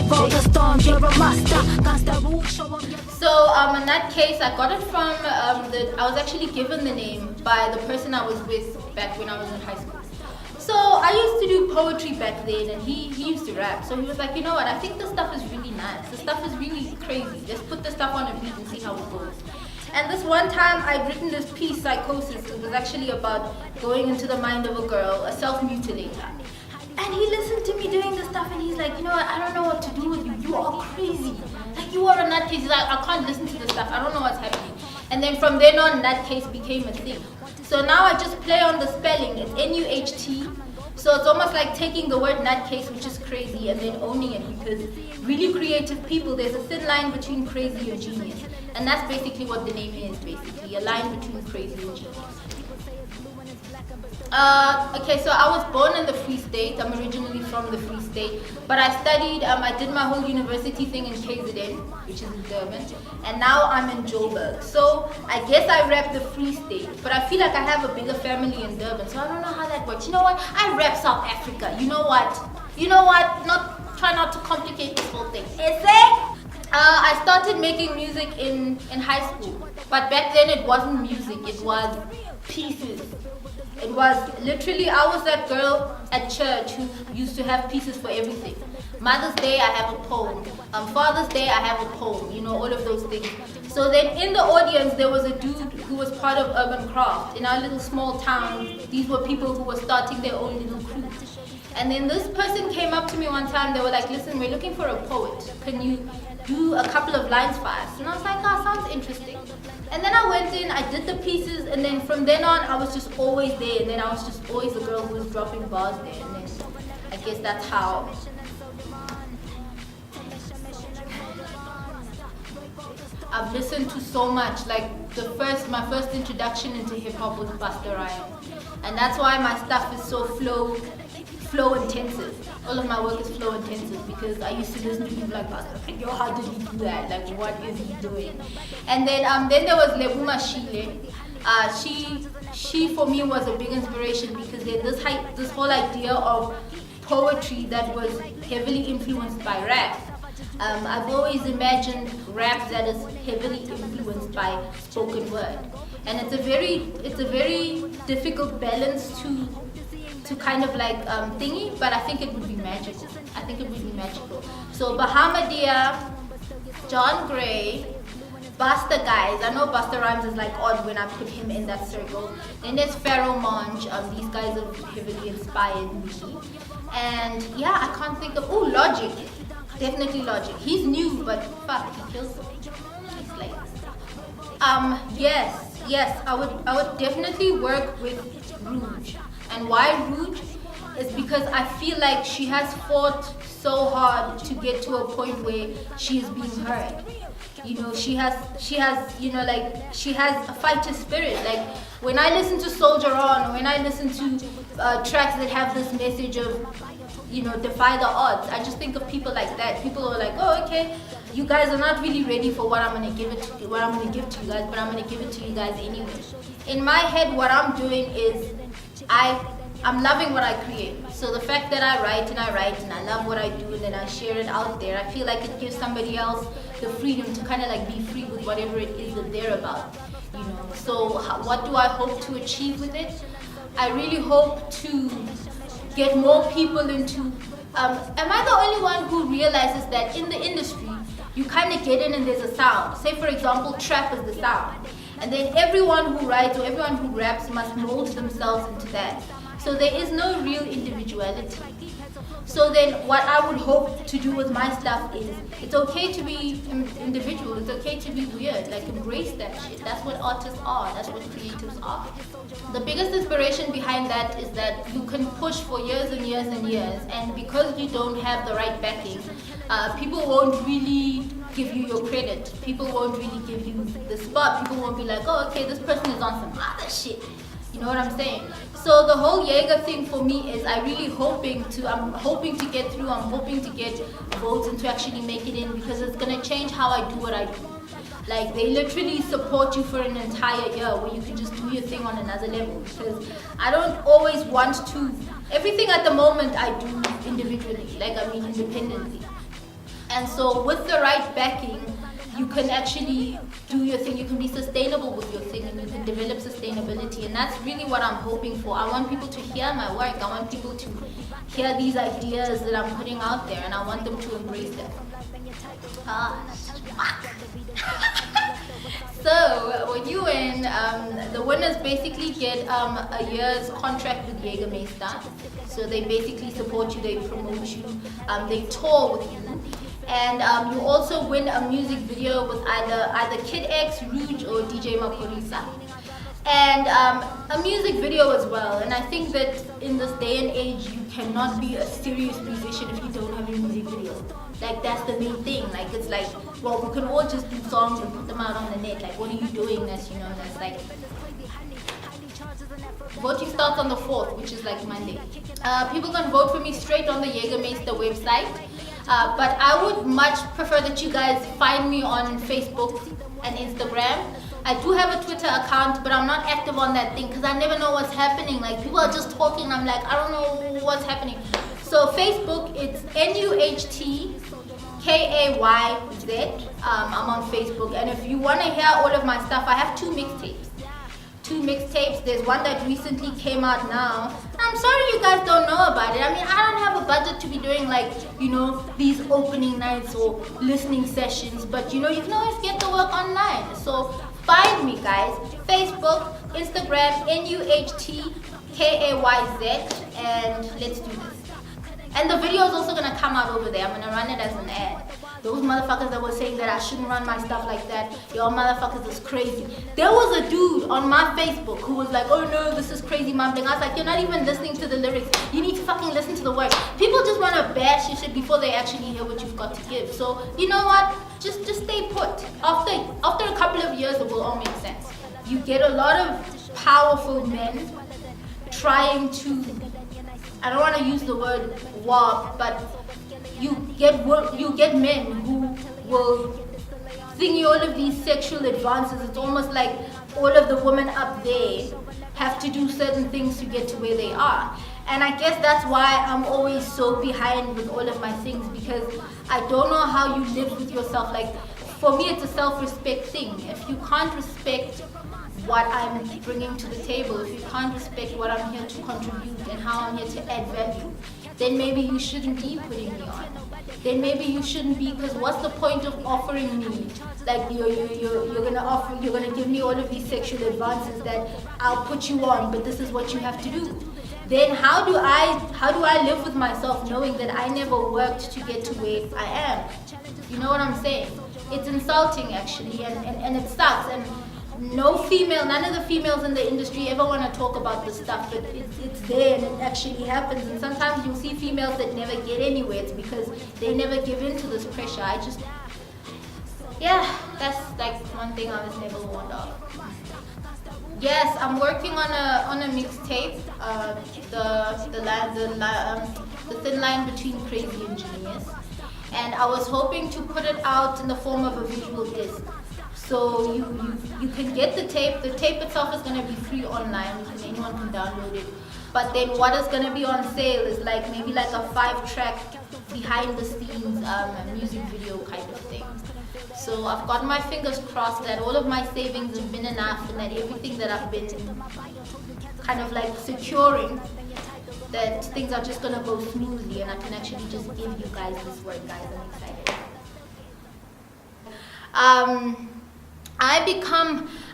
Roll the storm, you're a master. So NuhtKayz, I got it from I was actually given the name by the person I was with back when I was in high school. So I used to do poetry back then, and he used to rap. So he was like, you know what, I think this stuff is really nice. This stuff is really crazy. Let's put this stuff on a beat and see how it goes. And this one time I'd written this piece, Psychosis. It was actually about going into the mind of a girl, a self-mutilator. And he listened to me doing this stuff, and he's like, you know what, I don't know what to do with you. You are crazy. Like, you are a NuhtKayz. He's like, I can't listen to this stuff. I don't know what's happening. And then from then on, NuhtKayz became a thing. So now I just play on the spelling. It's N-U-H-T. So it's almost like taking the word NuhtKayz, which is crazy, and then owning it, because really creative people, there's a thin line between crazy and genius. And that's basically what the name is, basically, a line between crazy and genius. Okay, so I was born in the Free State. I'm originally from the Free State, but I studied, I did my whole university thing in KZN, which is in Durban, and now I'm in Joburg. So I guess I rep the Free State, but I feel like I have a bigger family in Durban, so I don't know how that works. You know what? I rep South Africa. You know what? Try not to complicate this whole thing. I started making music in high school, but back then it wasn't music, it was pieces. It was literally, I was that girl at church who used to have pieces for everything. Mother's Day, I have a poem. Father's Day, I have a poem. You know, all of those things. So then in the audience, there was a dude who was part of Urban Craft. In our little small town, these were people who were starting their own little crew. And then this person came up to me one time. They were like, listen, we're looking for a poet. Can you do a couple of lines for us? And I was like, oh, sounds interesting. And then I went in, I did the pieces, and then from then on, I was just always there. And then I was just always the girl who was dropping bars there. And then I guess that's how. I've listened to so much. Like my first introduction into hip hop was Busta Rhymes, and that's why my stuff is so flow intensive. All of my work is flow intensive because I used to listen to people like Busta, like, yo, how did he do that? Like, what is he doing? And then there was Lebuma Shile. She for me was a big inspiration because there's this whole idea of poetry that was heavily influenced by rap. I've always imagined rap that is heavily influenced by spoken word, and it's a very difficult balance to kind of like thingy, but I think it would be magical. So Bahamadia, John Gray, Busta guys. I know Busta Rhymes is like odd when I put him in that circle. Then there's Pharaoh Monch. These guys have heavily inspired me. And yeah, I can't think of Logic. Definitely Logic. He's new, but fuck, he kills them. He's like, yes, I would definitely work with Rouge. And why Rouge? Is because I feel like she has fought so hard to get to a point where she is being heard. You know, she has, you know, like, she has a fighter spirit. Like, when I listen to Soldier On, when I listen to tracks that have this message of, you know, defy the odds, I just think of people like that. People are like, oh, okay, you guys are not really ready for what I'm gonna give to you guys, but I'm gonna give it to you guys anyway. In my head, what I'm doing is I'm loving what I create. So the fact that I write and I love what I do and then I share it out there, I feel like it gives somebody else the freedom to kind of like be free with whatever it is that they're about, you know. So what do I hope to achieve with it? I really hope to get more people into, am I the only one who realizes that in the industry, you kind of get in and there's a sound. Say for example, trap is the sound. And then everyone who writes or everyone who raps must mold themselves into that. So there is no real individuality. So then what I would hope to do with my stuff is, it's okay to be individual, it's okay to be weird, like embrace that shit. That's what artists are, that's what creatives are. The biggest inspiration behind that is that you can push for years and years and years, and because you don't have the right backing, people won't really give you your credit. People won't really give you the spot. People won't be like, oh, okay, this person is on some other shit. You know what I'm saying? So the whole Jaeger thing for me is I'm hoping to get through, I'm hoping to get votes and to actually make it in, because it's gonna change how I do what I do. Like, they literally support you for an entire year where you can just do your thing on another level, because I don't always want to, everything at the moment I do individually, like I mean independently. And so with the right backing, you can actually do your thing. You can be sustainable with your thing, and you can develop sustainability. And that's really what I'm hoping for. I want people to hear my work. I want people to hear these ideas that I'm putting out there, and I want them to embrace them. So when you win, the winners basically get a year's contract with Jägermeister. So they basically support you, they promote you, they tour with you. And you also win a music video with either Kid X, Rouge, or DJ Maporisa. And a music video as well. And I think that in this day and age, you cannot be a serious musician if you don't have a music video. Like, that's the main thing. Like, it's like, well, we can all just do songs and put them out on the net. Like, what are you doing? That's, you know, that's like... Voting starts on the 4th, which is like Monday. People can vote for me straight on the Jägermeister website. But I would much prefer that you guys find me on Facebook and Instagram. I do have a Twitter account, but I'm not active on that thing because I never know what's happening. Like, people are just talking and I'm like, I don't know what's happening. So Facebook, it's NuhtKayz. I'm on Facebook. And if you want to hear all of my stuff, I have two mixtapes. There's one that recently came out now. I'm sorry you guys don't know about it. I mean, I don't have a budget to be doing, like, you know, these opening nights or listening sessions, but you know, you can always get the work online. So find me, guys. Facebook, Instagram, NuhtKayz, and let's do this. And the video is also gonna come out over there. I'm gonna run it as an ad. Those motherfuckers that were saying that I shouldn't run my stuff like that, y'all motherfuckers is crazy. There was a dude on my Facebook who was like, oh no, this is crazy, mom thing. I was like, you're not even listening to the lyrics. You need to fucking listen to the words. People just wanna bash your shit before they actually hear what you've got to give. So, you know what? Just stay put. After a couple of years, it will all make sense. You get a lot of powerful men trying to, I don't want to use the word warp, but you get men who will sing you all of these sexual advances. It's almost like all of the women up there have to do certain things to get to where they are. And I guess that's why I'm always so behind with all of my things, because I don't know how you live with yourself. Like, for me, it's a self-respect thing. If you can't respect what I'm bringing to the table, if you can't respect what I'm here to contribute and how I'm here to add value, then maybe you shouldn't be putting me on. Then maybe you shouldn't be, because what's the point of offering me, like, you're gonna give me all of these sexual advances that I'll put you on, but this is what you have to do. Then how do I live with myself knowing that I never worked to get to where I am? You know what I'm saying? It's insulting, actually, and it sucks. And none of the females in the industry ever want to talk about this stuff, but it's there and it actually happens. And sometimes you'll see females that never get anywhere. It's because they never give in to this pressure. That's like one thing I was never warned of. Yes, I'm working on a mixtape, the thin line between crazy and genius, and I was hoping to put it out in the form of a visual disc. So you can get the tape. The tape itself is going to be free online, and anyone can download it. But then what is going to be on sale is like maybe like a 5-track behind the scenes music video kind of thing. So I've got my fingers crossed that all of my savings have been enough, and that everything that I've been kind of like securing, that things are just going to go smoothly and I can actually just give you guys this work, guys. I'm excited.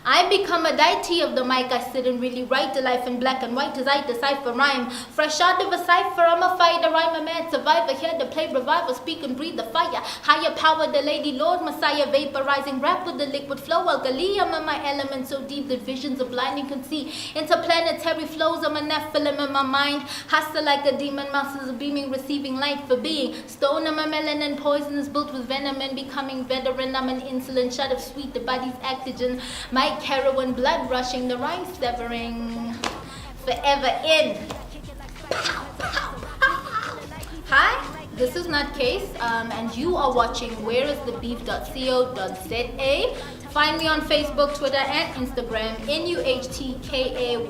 I become a deity of the mic. I sit and really write the life in black and white as I decipher rhyme. Fresh out of a cipher, I'm a fighter, I'm a mad survivor, here to play revival, speak and breathe the fire. Higher power, the lady, Lord, Messiah, vaporizing rap with the liquid flow. Alkali, I'm in my element so deep that visions of blinding can see. Interplanetary flows, I'm a Nephilim in my mind. Hostile like a demon, muscles beaming, receiving light for being. Stone, I'm a melanin, poison is built with venom and becoming veteran. I'm an insulin shot of sweet, the body's actogen. My heroin, blood rushing, the rhyme severing, forever in. Hi, this is NuhtKayz, and you are watching whereisthebeef.co.za. Find me on Facebook, Twitter, and Instagram, NuhtKayz.